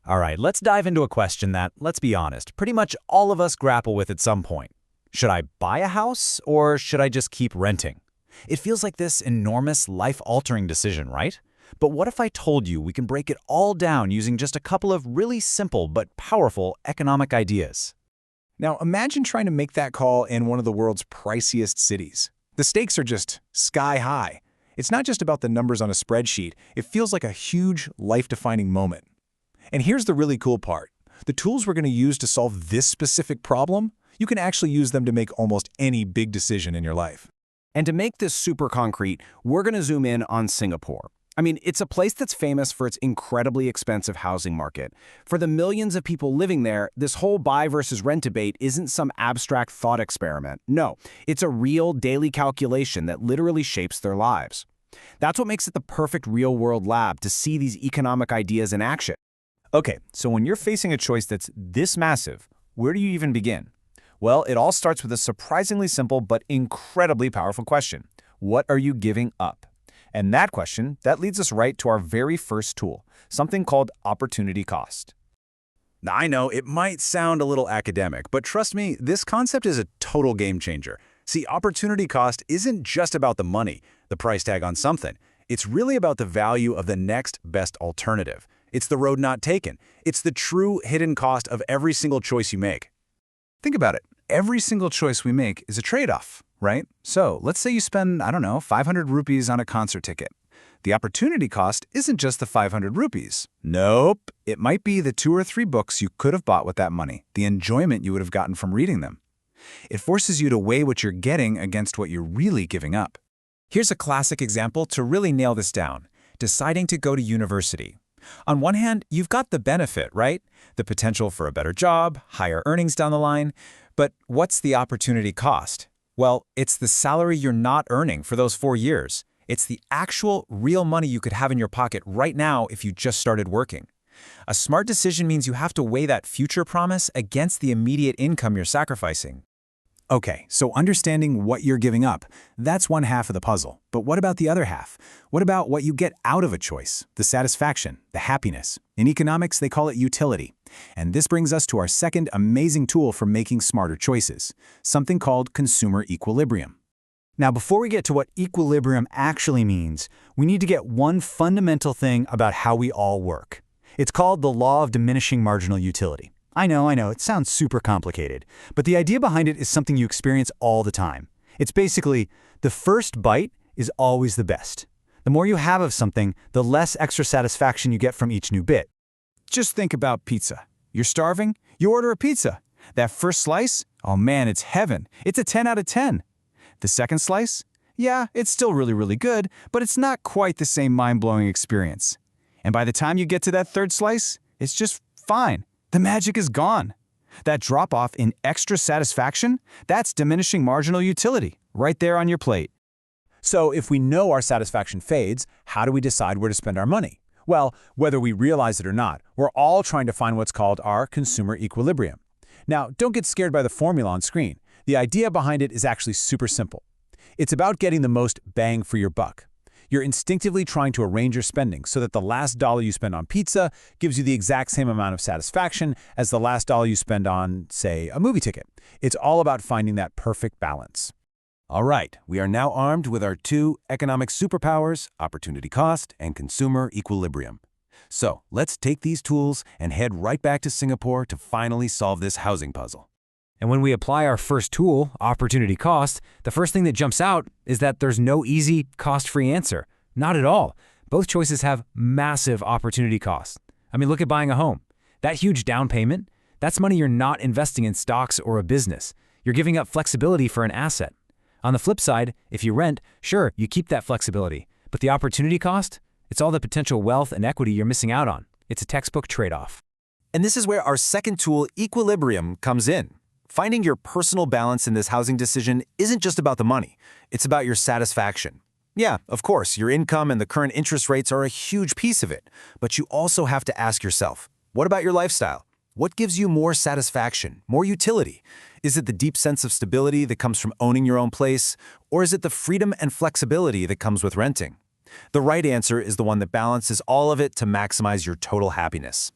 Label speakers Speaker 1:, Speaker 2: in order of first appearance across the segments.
Speaker 1: All right, let's dive into a question that, let's be honest, pretty much all of us grapple with at some point. Should I buy a house or should I just keep renting? It feels like this enormous, life-altering decision, right? But what if I told you we can break it all down using just a couple of really simple but powerful economic ideas?
Speaker 2: Now, imagine trying to make that call in one of the world's priciest cities. The stakes are just sky high. It's not just about the numbers on a spreadsheet. It feels like a huge, life-defining moment. And here's the really cool part. The tools we're going to use to solve this specific problem, you can actually use them to make almost any big decision in your life.
Speaker 3: And to make this super concrete, we're going to zoom in on Singapore. I mean, it's a place that's famous for its incredibly expensive housing market. For the millions of people living there, this whole buy versus rent debate isn't some abstract thought experiment. No, it's a real daily calculation that literally shapes their lives. That's what makes it the perfect real-world lab to see these economic ideas in action.
Speaker 1: Okay, so when you're facing a choice that's this massive, where do you even begin? Well, it all starts with a surprisingly simple but incredibly powerful question. What are you giving up? And that question, that leads us right to our very first tool, something called opportunity cost. Now, I know it might sound a little academic, but trust me, this concept is a total game changer. See, opportunity cost isn't just about the money, the price tag on something. It's really about the value of the next best alternative. It's the road not taken. It's the true hidden cost of every single choice you make. Think about it. Every single choice we make is a trade-off, right? So let's say you spend, 500 rupees on a concert ticket. The opportunity cost isn't just the 500 rupees. Nope. It might be the 2 or 3 books you could have bought with that money, the enjoyment you would have gotten from reading them. It forces you to weigh what you're getting against what you're really giving up. Here's a classic example to really nail this down. Deciding to go to university. On one hand, you've got the benefit, right? The potential for a better job, higher earnings down the line. But what's the opportunity cost? Well, it's the salary you're not earning for those 4 years. It's the actual, real money you could have in your pocket right now if you just started working. A smart decision means you have to weigh that future promise against the immediate income you're sacrificing. Okay, so understanding what you're giving up, that's one half of the puzzle. But what about the other half? What about what you get out of a choice? The satisfaction, the happiness. In economics, they call it utility. And this brings us to our second amazing tool for making smarter choices, something called consumer equilibrium. Now, before we get to what equilibrium actually means, we need to get one fundamental thing about how we all work. It's called the Law of Diminishing Marginal Utility. I know, it sounds super complicated, but the idea behind it is something you experience all the time. It's basically, the first bite is always the best. The more you have of something, the less extra satisfaction you get from each new bit. Just think about pizza. You're starving? You order a pizza. That first slice? Oh man, it's heaven. It's a 10 out of 10. The second slice? Yeah, it's still really, really good, but it's not quite the same mind-blowing experience. And by the time you get to that third slice, it's just fine. The magic is gone. That drop-off in extra satisfaction, that's diminishing marginal utility, right there on your plate. So if we know our satisfaction fades, how do we decide where to spend our money? Well, whether we realize it or not, we're all trying to find what's called our consumer equilibrium. Now, don't get scared by the formula on screen. The idea behind it is actually super simple. It's about getting the most bang for your buck. You're instinctively trying to arrange your spending so that the last dollar you spend on pizza gives you the exact same amount of satisfaction as the last dollar you spend on, say, a movie ticket. It's all about finding that perfect balance.
Speaker 3: All right, we are now armed with our 2 economic superpowers, opportunity cost and consumer equilibrium. So let's take these tools and head right back to Singapore to finally solve this housing puzzle.
Speaker 1: And when we apply our first tool, opportunity cost, the first thing that jumps out is that there's no easy, cost-free answer. Not at all. Both choices have massive opportunity costs. I mean, look at buying a home. That huge down payment, that's money you're not investing in stocks or a business. You're giving up flexibility for an asset. On the flip side, if you rent, sure, you keep that flexibility. But the opportunity cost? It's all the potential wealth and equity you're missing out on. It's a textbook trade-off.
Speaker 3: And this is where our second tool, equilibrium, comes in. Finding your personal balance in this housing decision isn't just about the money. It's about your satisfaction. Yeah, of course, your income and the current interest rates are a huge piece of it. But you also have to ask yourself, what about your lifestyle? What gives you more satisfaction, more utility? Is it the deep sense of stability that comes from owning your own place? Or is it the freedom and flexibility that comes with renting? The right answer is the one that balances all of it to maximize your total happiness.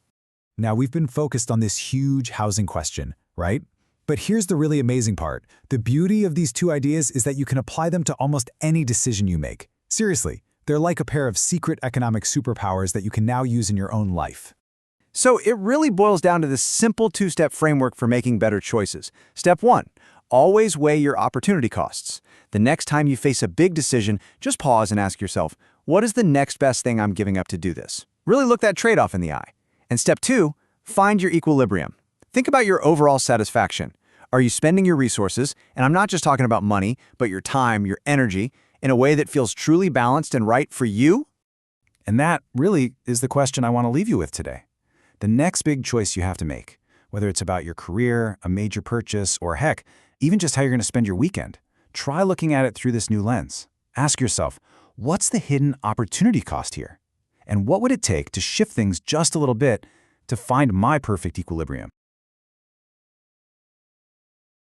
Speaker 2: Now, we've been focused on this huge housing question, right? But here's the really amazing part. The beauty of these two ideas is that you can apply them to almost any decision you make. Seriously, they're like a pair of secret economic superpowers that you can now use in your own life.
Speaker 3: So it really boils down to this simple two-step framework for making better choices. Step 1, always weigh your opportunity costs. The next time you face a big decision, just pause and ask yourself, what is the next best thing I'm giving up to do this? Really look that trade-off in the eye. And step 2, find your equilibrium. Think about your overall satisfaction. Are you spending your resources, and I'm not just talking about money, but your time, your energy, in a way that feels truly balanced and right for you?
Speaker 2: And that really is the question I want to leave you with today. The next big choice you have to make, whether it's about your career, a major purchase, or heck, even just how you're going to spend your weekend, try looking at it through this new lens. Ask yourself, what's the hidden opportunity cost here? And what would it take to shift things just a little bit to find my perfect equilibrium?